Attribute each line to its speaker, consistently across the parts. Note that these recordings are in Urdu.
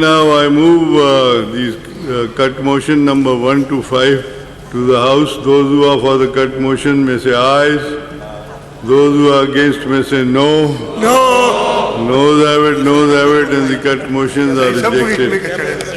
Speaker 1: Now I move cut motion number 1 to 5 to the House. Those who are for the cut motion may say ayes. Those who are against may say no. No. Noes have it, and the cut motions are rejected.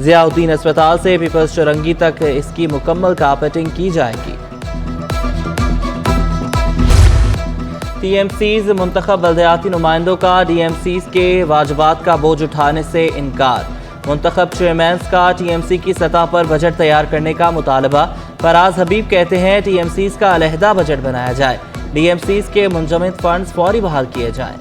Speaker 2: Zia الدین اسپتال سے پیپلز چورنگی تک اس کی مکمل کارپیٹنگ کی جائے گی۔ ٹی ایم سیز منتخب بلدیاتی نمائندوں کا ڈی ایم سیز کے واجبات کا بوجھ اٹھانے سے انکار۔ منتخب چیئرمینز کا ٹی ایم سی کی سطح پر بجٹ تیار کرنے کا مطالبہ۔ فراز حبیب کہتے ہیں ٹی ایم سیز کا علیحدہ بجٹ بنایا جائے، ڈی ایم سیز کے منجمد فنڈز فوری بحال کیے جائیں۔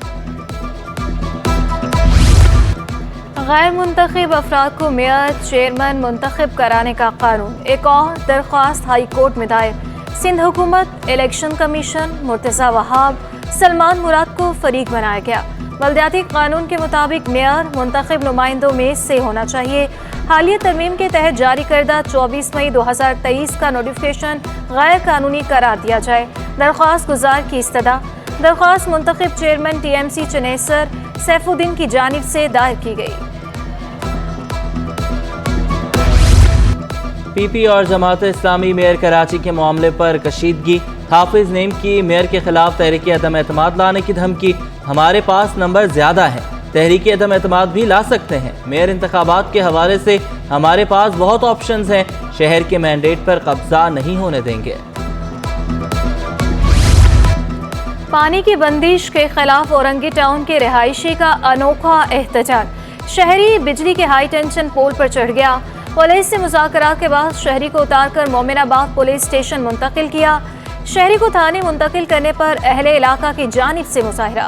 Speaker 3: غیر منتخب افراد کو میئر چیئرمین منتخب کرانے کا قانون، ایک اور درخواست ہائی کورٹ میں دائر۔ سندھ حکومت، الیکشن کمیشن، مرتضی وہاب، سلمان مراد کو فریق بنایا گیا۔ بلدیاتی قانون کے مطابق میئر منتخب نمائندوں میں سے ہونا چاہیے۔ حالیہ ترمیم کے تحت جاری کردہ 24 مئی 2023 کا نوٹیفیکیشن غیر قانونی قرار دیا جائے۔ درخواست گزار کی استدعا۔ درخواست منتخب chairman T M C Chanesar Saifuddin کی جانب سے دائر کی گئی۔
Speaker 2: پی پی اور جماعت اسلامی میئر کراچی کے معاملے پر کشیدگی۔ حافظ نعیم کی میئر کے خلاف تحریک عدم اعتماد لانے کی دھمکی۔ ہمارے پاس نمبر زیادہ ہیں، تحریک عدم اعتماد بھی لا سکتے ہیں۔ میئر انتخابات کے حوالے سے ہمارے پاس بہت آپشنز ہیں، شہر کے مینڈیٹ پر قبضہ نہیں ہونے دیں گے۔
Speaker 3: پانی کی بندش کے خلاف اورنگی ٹاؤن کے رہائشی کا انوکھا احتجاج۔ شہری بجلی کے ہائی ٹینشن پول پر چڑھ گیا۔ پولیس سے مذاکرات کے بعد شہری کو اتار کر مومن آباد پولیس اسٹیشن منتقل کیا۔ شہری کو تھانے منتقل کرنے پر اہل علاقہ کی جانب سے مظاہرہ۔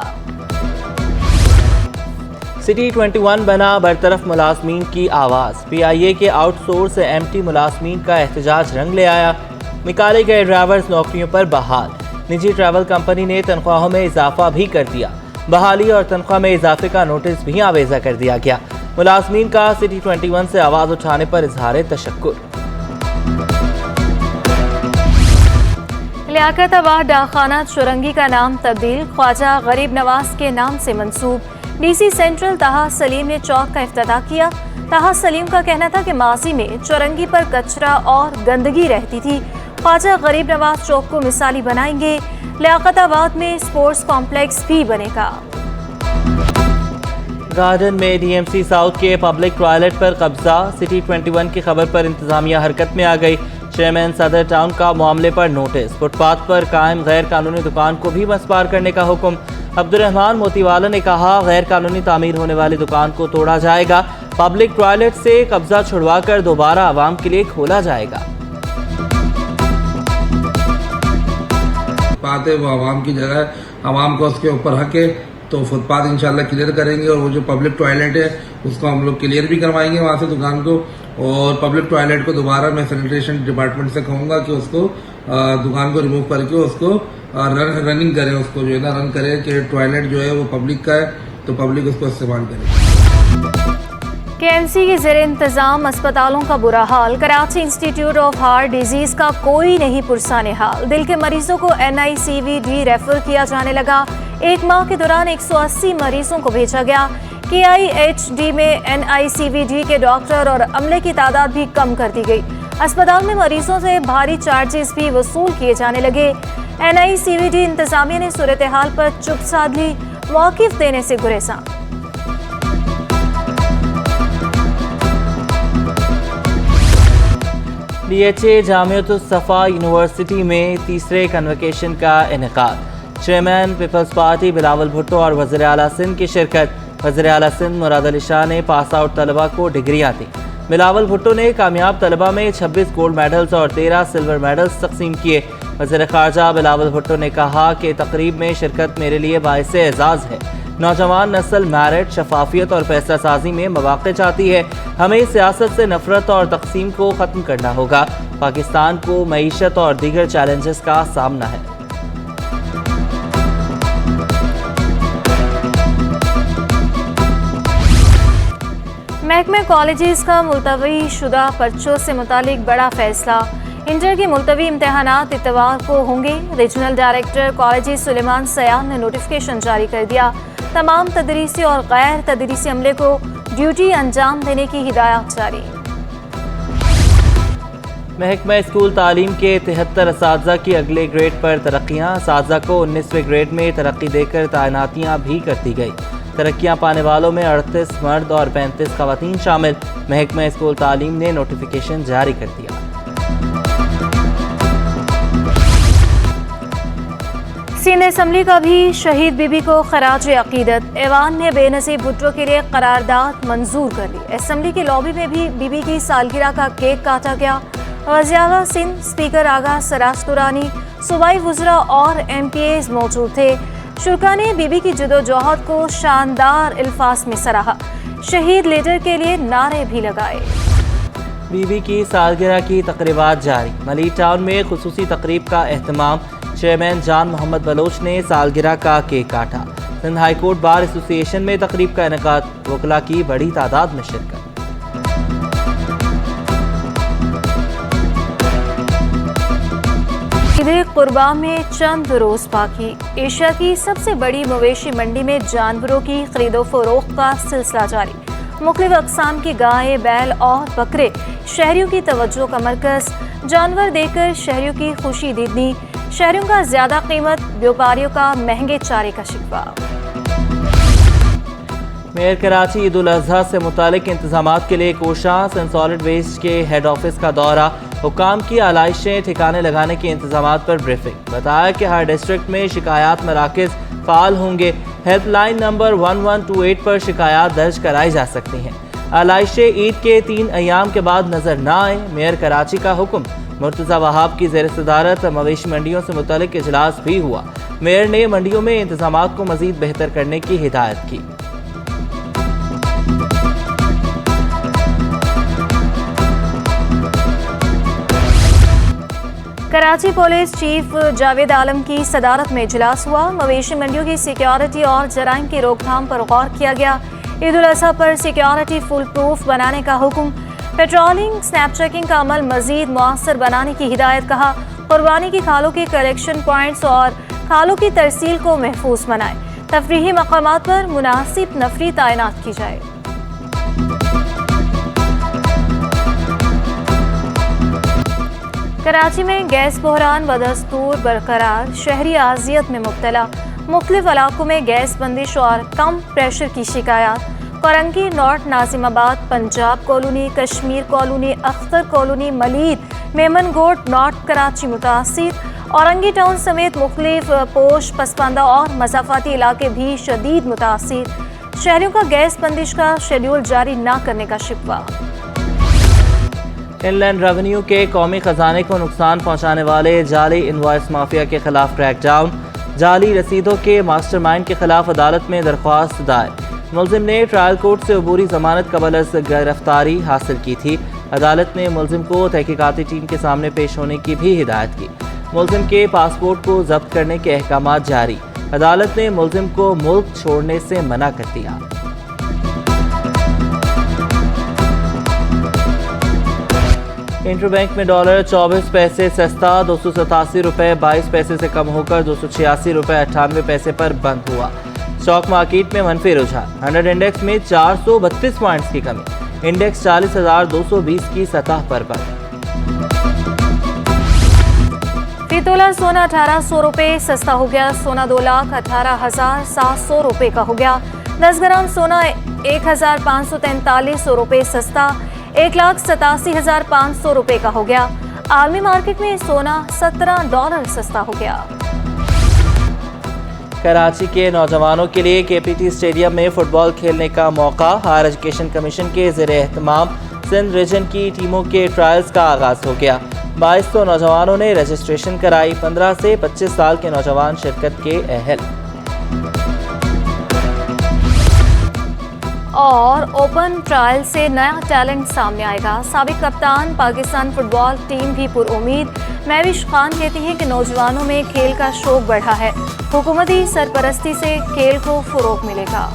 Speaker 2: سٹی 21 بنا برطرف ملازمین کی آواز۔ پی آئی اے کے آؤٹ سورس ایم ٹی ملازمین کا احتجاج رنگ لے آیا۔ نکالے گئے ڈرائیورز نوکریوں پر بحال۔ نجی ٹریول کمپنی نے تنخواہوں میں اضافہ بھی کر دیا۔ بحالی اور تنخواہ میں اضافے کا نوٹس بھی آویزہ کر دیا گیا۔ ملازمین کا سٹی 21 سے آواز اٹھانے پر اظہار تشکر۔
Speaker 3: لیاقت آباد ڈاکخانہ چورنگی کا نام تبدیل، خواجہ غریب نواز کے نام سے منسوب۔ ڈی سی سینٹرل طاہا سلیم نے چوک کا افتتاح کیا۔ طاہا سلیم کا کہنا تھا کہ ماضی میں چورنگی پر کچرا اور گندگی رہتی تھی، خواجہ غریب نواز چوک کو مثالی بنائیں گے۔ لیاقت آباد میں اسپورٹس کمپلیکس بھی بنے گا۔
Speaker 2: گارڈن میں ڈی ایم سی ساؤتھ کے پبلک ٹوائلٹ پر قبضہ۔ سٹی 21 کی خبر پر انتظامیہ حرکت میں آ گئی۔ چیئرمین صدر ٹاؤن کا معاملے پر نوٹس۔ فٹ پاتھ پر قائم غیر قانونی دکان کو بھی مسمار کرنے کا حکم۔ عبدالرحمان موتی والا نے کہا غیر قانونی تعمیر ہونے والی دکان کو توڑا جائے گا، پبلک ٹوائلٹ سے قبضہ چھڑوا کر دوبارہ عوام کے لیے کھولا جائے گا۔
Speaker 4: فٹ ہے وہ عوام کی جگہ ہے، عوام کو اس کے اوپر حق ہے، تو فٹ پاتھ انشاءاللہ کلیئر کریں گے، اور وہ جو پبلک ٹوائلٹ ہے اس کو ہم لوگ کلیئر بھی کروائیں گے وہاں سے دکان کو، اور پبلک ٹوائلٹ کو دوبارہ میں سینیٹیشن ڈپارٹمنٹ سے کہوں گا کہ اس کو دکان کو ریموو کر کے اس کو رننگ کریں، اس کو جو ہے نا رن کرے کہ ٹوائلٹ جو ہے وہ پبلک کا ہے تو پبلک اس کو استعمال کرے۔
Speaker 3: کے ایم سی کے زیر انتظام اسپتالوں کا برا حال۔ Karachi institute of heart disease کا کوئی نہیں پرسان حال۔ دل کے مریضوں کو NICVD ریفر کیا جانے لگا۔ ایک ماہ کے دوران 180 مریضوں کو بھیجا گیا۔ KIHD میں NICVD کے ڈاکٹر اور عملے کی تعداد بھی کم کر دی گئی۔ اسپتال میں مریضوں سے بھاری چارجز بھی وصول کیے جانے لگے۔ NICVD انتظامیہ نے صورتحال پر چپ سادھ لی، موقف دینے سے گریزاں۔
Speaker 2: DHA جامعۃ الصفا یونیورسٹی میں تیسرے کنوکیشن کا انعقاد۔ چیئرمین پیپلز پارٹی بلاول بھٹو اور وزیر اعلیٰ سندھ کی شرکت۔ وزیر اعلیٰ سندھ مراد علی شاہ نے پاس آؤٹ طلبہ کو ڈگریاں دیں۔ بلاول بھٹو نے کامیاب طلبہ میں 26 گولڈ میڈلز اور 13 سلور میڈلز تقسیم کیے۔ وزیر خارجہ بلاول بھٹو نے کہا کہ تقریب میں شرکت میرے لیے باعث اعزاز ہے۔ نوجوان نسل میرٹ، شفافیت اور فیصلہ سازی میں مواقع چاہتی ہے۔ ہمیں سیاست سے نفرت اور تقسیم کو ختم کرنا ہوگا۔ پاکستان کو معیشت اور دیگر چیلنجز کا سامنا ہے۔
Speaker 3: محکمہ کالجز کا ملتوی شدہ پرچوں سے متعلق بڑا فیصلہ۔ انٹر کے ملتوی امتحانات اتوار کو ہوں گے۔ ریجنل ڈائریکٹر کالجز سلیمان سیال نے نوٹیفیکیشن جاری کر دیا۔ تمام تدریسی اور غیر تدریسی عملے کو ڈیوٹی انجام دینے کی ہدایات جاری۔
Speaker 2: محکمہ اسکول تعلیم کے 73 اساتذہ کی اگلے گریڈ پر ترقیاں۔ اساتذہ کو 19ویں گریڈ میں ترقی دے کر تعیناتیاں بھی کر دی گئی۔ ترقیاں پانے والوں میں 38 مرد اور 35 خواتین شامل. محکمہ اسکول تعلیم نے نوٹیفیکیشن جاری کر دیا.
Speaker 3: سندھ اسمبلی کا بھی شہید بی بی کو خراج عقیدت. ایوان نے بے نظیر بھٹو کے لیے قرارداد منظور کر لی. اسمبلی کی لابی میں بھی بی بی کی سالگرہ کا کیک کاٹا گیا. وزیر اعلیٰ سندھ اسپیکر آغا سراج دورانی، صوبائی وزراء اور ایم پی ایز موجود تھے. شرکا نے بی بی کی جدوجہد کو شاندار الفاظ میں سراہا. شہید لیڈر کے لیے نعرے بھی لگائے.
Speaker 2: بی بی کی سالگرہ کی تقریبات جاری. ملیٹ ٹاؤن میں خصوصی تقریب کا اہتمام. چیئرمین جان محمد بلوچ نے سالگرہ کا کیک کاٹا. سندھ ہائی کورٹ بار ایسوسی ایشن میں تقریب کا انعقاد. وکلاء کی بڑی تعداد میں شرکت.
Speaker 3: عید قربان میں چند روز باقی. ایشیا کی سب سے بڑی مویشی منڈی میں جانوروں کی خرید و فروخت کا سلسلہ جاری. مختلف اقسام کی گائے، بیل اور بکرے شہریوں کی توجہ کا مرکز. جانور دے کر شہریوں کی خوشی دیدنی. شہریوں کا زیادہ قیمت، بیوپاریوں کا مہنگے چارے کا شکوہ.
Speaker 2: میئر کراچی عید الاضحیٰ سے متعلق انتظامات کے لیے کوشاں. سندھ سالڈ ویسٹ کے ہیڈ آفس کا دورہ. حکام کی آلائشیں ٹھکانے لگانے کے انتظامات پر بریفنگ. بتایا کہ ہر ڈسٹرکٹ میں شکایات مراکز فعال ہوں گے. ہیلپ لائن نمبر 1128 پر شکایات درج کرائی جا سکتی ہیں. آلائشیں عید کے 3 ایام کے بعد نظر نہ آئیں. میئر کراچی کا حکم. مرتضی وہاب کی زیر صدارت مویشی منڈیوں سے متعلق اجلاس بھی ہوا. میئر نے منڈیوں میں انتظامات کو مزید بہتر کرنے کی ہدایت کی.
Speaker 3: کراچی پولیس چیف جاوید عالم کی صدارت میں اجلاس ہوا. مویشی منڈیوں کی سیکیورٹی اور جرائم کی روک تھام پر غور کیا گیا. عید الاضحیٰ پر سیکیورٹی فل پروف بنانے کا حکم. پیٹرولنگ، اسنیپ چیکنگ کا عمل مزید مؤثر بنانے کی ہدایت. کہا قربانی کی کھالوں کی کلیکشن پوائنٹس اور کھالوں کی ترسیل کو محفوظ بنائیں. تفریحی مقامات پر مناسب نفری تعینات کی جائے. کراچی میں گیس بحران بدستور برقرار. شہری اذیت میں مبتلا. مختلف علاقوں میں گیس بندش اور کم پریشر کی شکایات. Korangi, north Nazimabad, Punjab colony, Kashmir colony, Akhtar colony, ملید، میمن گوٹ، نارتھ کراچی متاثر. اورنگی ٹاؤن سمیت مختلف پوش، پسماندہ اور مضافاتی علاقے بھی شدید متاثر. شہریوں کا گیس بندش کا شیڈول جاری نہ کرنے کا شکوہ.
Speaker 2: ان لینڈ ریونیو کے قومی خزانے کو نقصان پہنچانے والے جعلی انوائس مافیا کے خلاف کریک ڈاؤن. جعلی رسیدوں کے ماسٹر مائنڈ کے خلاف عدالت میں درخواست دائر. ملزم نے ٹرائل کورٹ سے عبوری ضمانت قبل از گرفتاری حاصل کی تھی. عدالت نے ملزم کو تحقیقاتی ٹیم کے سامنے پیش ہونے کی بھی ہدایت کی. ملزم کے پاسپورٹ کو ضبط کرنے کے احکامات جاری. عدالت نے ملزم کو ملک چھوڑنے سے منع کر دیا. انٹر بینک میں ڈالر 24 پیسے سستا. 287 روپے 22 پیسے سے کم ہو کر 286 روپے 98 پیسے پر بند ہوا. اسٹاک مارکیٹ میں منفی رجحان. 100 انڈیکس میں 432 پوائنٹس کی کمی. انڈیکس 40,220 کی سطح پر بند.
Speaker 3: فی تولہ سونا 1,800 روپے سستا ہو گیا. سونا 2,18,700 روپے کا ہو گیا. 10 گرام سونا 1,543 روپے سستا. 1,87,500 روپے کا ہو گیا. عالمی مارکیٹ میں سونا $17 سستا ہو گیا.
Speaker 2: کراچی کے نوجوانوں کے لیے کے پی ٹی اسٹیڈیم میں فٹ بال کھیلنے کا موقع. ہائر ایجوکیشن کمیشن کے زیر اہتمام سندھ ریجن کی ٹیموں کے ٹرائلز کا آغاز ہو گیا. 2200 نوجوانوں نے رجسٹریشن کرائی. 15 سے 25 سال کے نوجوان شرکت کے اہل.
Speaker 3: اور اوپن ٹرائل سے نیا ٹیلنٹ سامنے آئے گا. سابق کپتان پاکستان فٹ بال ٹیم بھی پر امید. مہوش خان کہتی ہیں کہ نوجوانوں میں کھیل کا شوق بڑھا ہے. حکومتی سرپرستی سے کھیل کو فروغ ملے گا.